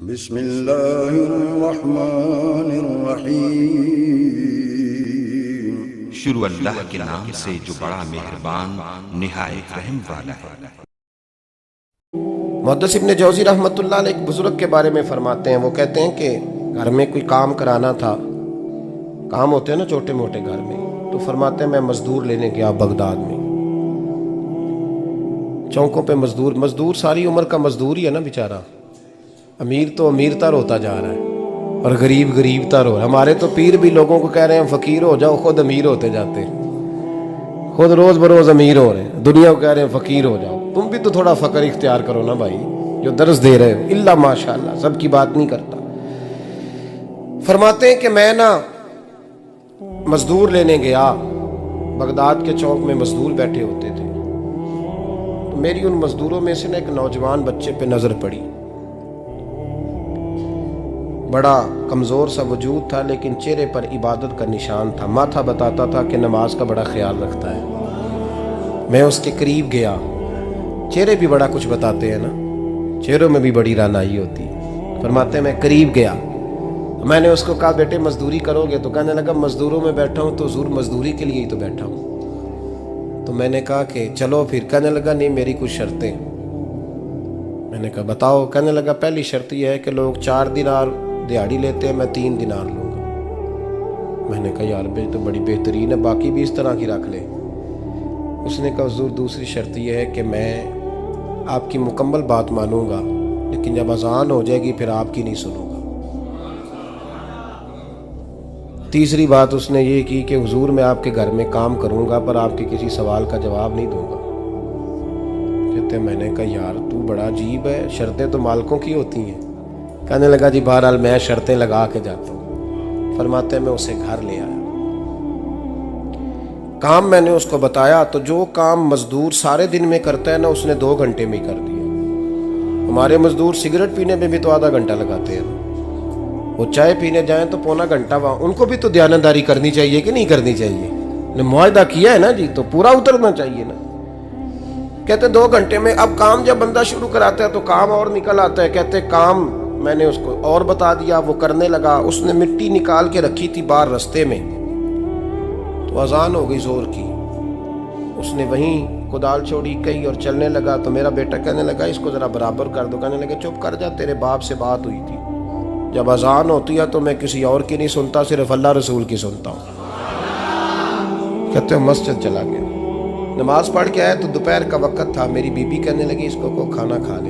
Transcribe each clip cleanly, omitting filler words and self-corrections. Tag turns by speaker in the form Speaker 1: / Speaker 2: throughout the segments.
Speaker 1: बिस्मिल्लाहिर्रहमानिर्रहीम।
Speaker 2: शुरू अल्लाह के नाम से जो बड़ा मेहरबान निहायत रहम वाला है।
Speaker 3: मुहद्दिस इब्न जौज़ी रहमतुल्लाह अलैह एक बुजुर्ग के बारे में फरमाते हैं, वो कहते हैं कि घर में कोई काम कराना था, काम होते हैं ना छोटे मोटे घर में, तो फरमाते हैं मैं मजदूर लेने गया बगदाद में। चौकों पे मजदूर सारी उम्र का मजदूर ही है ना बेचारा। अमीर तो अमीरतर होता जा रहा है और गरीब गरीबतर हो। हमारे तो पीर भी लोगों को कह रहे हैं फ़कीर हो जाओ, खुद अमीर होते जाते हैं, खुद रोज़ बरोज़ अमीर हो रहे हैं, दुनिया को कह रहे हैं फ़कीर हो जाओ। तुम भी तो थोड़ा फ़क्र इख्तियार करो ना भाई, जो दर्स दे रहे हो। इल्ला माशाअल्लाह, सबकी बात नहीं करता। फरमाते हैं कि मैं ना मजदूर लेने गया, बगदाद के चौक में मजदूर बैठे होते थे, तो मेरी उन मजदूरों में से ना एक नौजवान बच्चे पे नज़र पड़ी। बड़ा कमज़ोर सा वजूद था, लेकिन चेहरे पर इबादत का निशान था। माथा बताता था कि नमाज का बड़ा ख्याल रखता है। मैं उसके करीब गया, चेहरे भी बड़ा कुछ बताते हैं ना, चेहरों में भी बड़ी रानाई होती है। फरमाते हैं मैं करीब गया, मैंने उसको कहा बेटे मजदूरी करोगे? तो कहने लगा मजदूरों में बैठा हूँ तो ज़रूर मजदूरी के लिए ही तो बैठा हूँ। तो मैंने कहा कि चलो फिर। कहने लगा नहीं, मेरी कुछ शर्तें। मैंने कहा बताओ? कहने लगा पहली शर्त यह है कि लोग 4 दिनार दिहाड़ी लेते हैं, मैं 3 दिनार लूँगा। मैंने कहा यार भाई तो बड़ी बेहतरीन है, बाकी भी इस तरह की रख ले। उसने कहा हुज़ूर दूसरी शर्त यह है कि मैं आपकी मुकम्मल बात मानूंगा, लेकिन जब अज़ान हो जाएगी फिर आपकी नहीं सुनूंगा। तीसरी बात उसने ये की कि हुजूर मैं आपके घर में काम करूंगा पर आपके किसी सवाल का जवाब नहीं दूंगा। कहते मैंने कहा यार तू बड़ा अजीब है, शर्तें तो मालिकों की होती हैं। कहने लगा जी बहरहाल मैं शर्तें लगा के जाता हूँ। फरमाते मैं उसे घर ले आया, काम मैंने उसको बताया, तो जो काम मजदूर सारे दिन में करता है ना, उसने 2 घंटे में ही कर दिया। हमारे मजदूर सिगरेट पीने में भी तो आधा घंटा लगाते हैं, वो चाय पीने जाएं तो पौना घंटा। वहाँ उनको भी तो दयानतदारी करनी चाहिए कि नहीं करनी चाहिए? ने मुआहदा किया है ना जी, तो पूरा उतरना चाहिए ना। कहते 2 घंटे में। अब काम जब बंदा शुरू कराता है तो काम और निकल आता है। कहते काम मैंने उसको और बता दिया, वो करने लगा। उसने मिट्टी निकाल के रखी थी बाहर रास्ते में, तो अजान हो गई जोर की। उसने वहीं कुदाल छोड़ी कही और चलने लगा। तो मेरा बेटा कहने लगा इसको जरा बराबर कर दो। कहने लगा चुप कर जा, तेरे बाप से बात हुई थी, जब अजान होती है तो मैं किसी और की नहीं सुनता, सिर्फ अल्लाह रसूल की सुनता हूँ। कहते मस्जिद चला गया, नमाज पढ़ के आया तो दोपहर का वक्त था। मेरी बीबी कहने लगी इसको को खाना खा ले।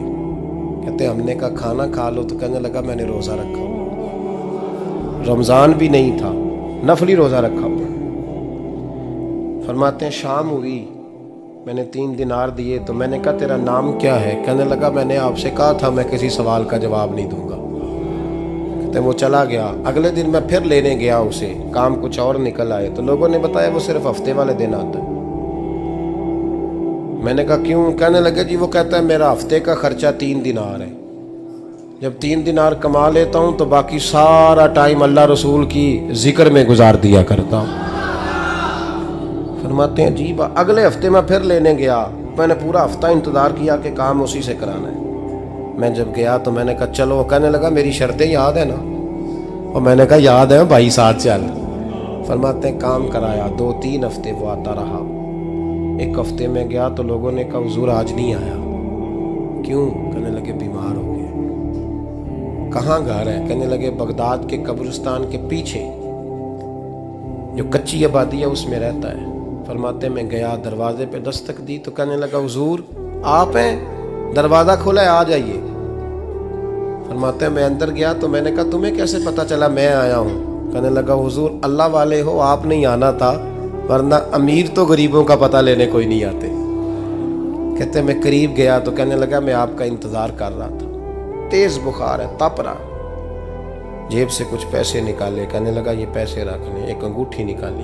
Speaker 3: कहते हमने कहा खाना खा लो, तो कहने लगा मैंने रोज़ा रखा हुआ, रमज़ान भी नहीं था, नफली रोज़ा रखा हुआ। फरमाते हैं शाम हुई, मैंने 3 दिनार दिए, तो मैंने कहा तेरा नाम क्या है? कहने लगा मैंने आपसे कहा था मैं किसी सवाल का जवाब नहीं दूंगा। कहते वो चला गया। अगले दिन मैं फिर लेने गया उसे, काम कुछ और निकल आए, तो लोगों ने बताया वो सिर्फ हफ्ते वाले दिन आता है। मैंने कहा क्यों? कहने लगे जी वो कहता है मेरा हफ्ते का खर्चा 3 दिनार है, जब 3 दिनार कमा लेता हूँ तो बाकी सारा टाइम अल्लाह रसूल की जिक्र में गुजार दिया करता हूँ। फरमाते हैं जी अगले हफ्ते मैं फिर लेने गया, मैंने पूरा हफ्ता इंतज़ार किया कि काम उसी से कराना है। मैं जब गया तो मैंने कहा चलो। कहने लगा मेरी शर्तें याद है ना? और मैंने कहा याद है भाई, साथ चल। फरमाते हैं काम कराया, 2-3 हफ्ते वो आता रहा। एक हफ्ते में गया तो लोगों ने कहा हुजूर आज नहीं आया। क्यों? कहने लगे बीमार हो गए। कहाँ घर है? कहने लगे बगदाद के कब्रिस्तान के पीछे जो कच्ची आबादी है उसमें रहता है। फरमाते मैं गया, दरवाजे पे दस्तक दी तो कहने लगा हुजूर आप हैं? दरवाज़ा खोला है, आ जाइए। फरमाते मैं अंदर गया तो मैंने कहा तुम्हें कैसे पता चला मैं आया हूँ? कहने लगा हुजूर अल्लाह वाले हो, आप नहीं आना था, वरना अमीर तो गरीबों का पता लेने कोई नहीं आते। कहते मैं करीब गया तो कहने लगा मैं आपका इंतज़ार कर रहा था, तेज़ बुखार है, तप रहा। जेब से कुछ पैसे निकाले, कहने लगा ये पैसे रखने। एक अंगूठी निकाली,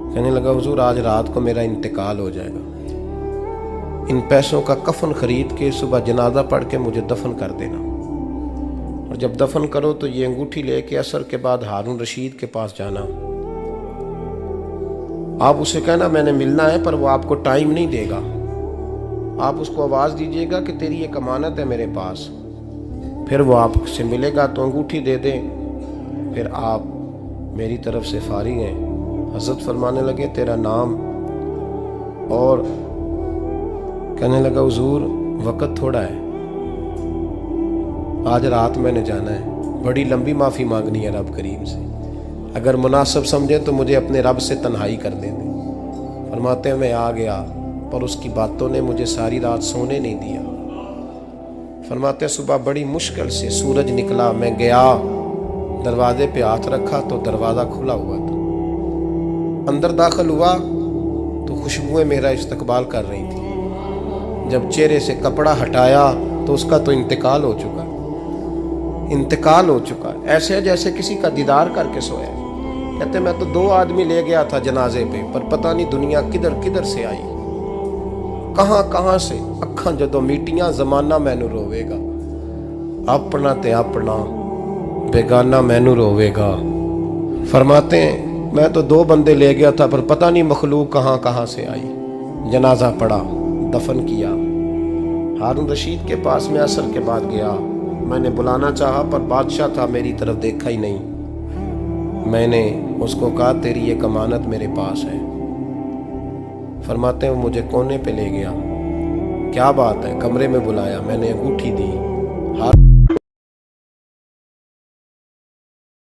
Speaker 3: कहने लगा हुजूर आज रात को मेरा इंतकाल हो जाएगा, इन पैसों का कफन खरीद के सुबह जनाजा पढ़ के मुझे दफन कर देना, और जब दफन करो तो ये अंगूठी लेके असर के बाद हारून रशीद के पास जाना। आप उसे कहना मैंने मिलना है, पर वो आपको टाइम नहीं देगा। आप उसको आवाज़ दीजिएगा कि तेरी एक अमानत है मेरे पास, फिर वो आपसे मिलेगा तो अंगूठी दे दें, फिर आप मेरी तरफ से फारिग हैं। हज़रत फरमाने लगे तेरा नाम, और कहने लगा हुजूर वक़्त थोड़ा है, आज रात मैंने जाना है, बड़ी लंबी माफ़ी मांगनी है रब करीम से, अगर मुनासिब समझे तो मुझे अपने रब से तन्हाई कर दे दे। फरमाते हैं मैं आ गया, पर उसकी बातों ने मुझे सारी रात सोने नहीं दिया। फरमाते हैं सुबह बड़ी मुश्किल से सूरज निकला, मैं गया दरवाजे पे हाथ रखा तो दरवाज़ा खुला हुआ था। अंदर दाखिल हुआ तो खुशबुएं मेरा इस्तकबाल कर रही थी। जब चेहरे से कपड़ा हटाया तो उसका तो इंतकाल हो चुका ऐसे जैसे किसी का दीदार करके सोया। कहते मैं तो 2 आदमी ले गया था जनाजे पे, पर पता नहीं दुनिया किधर किधर से आई, कहाँ से अखा जदों मीटियां जमाना मैनू रोवेगा, अपना ते अपना बेगाना मैनू रोवेगा। फरमाते हैं मैं तो 2 बंदे ले गया था, पर पता नहीं मखलूक कहाँ से आई। जनाजा पड़ा, दफन किया। हारून रशीद के पास में असर के बाद गया, मैंने बुलाना चाहा पर बादशाह था, मेरी तरफ देखा ही नहीं। मैंने उसको कहा तेरी एक अमानत मेरे पास है। फरमाते हैं वो मुझे कोने पे ले गया, क्या बात है, कमरे में बुलाया, मैंने अंगूठी दी,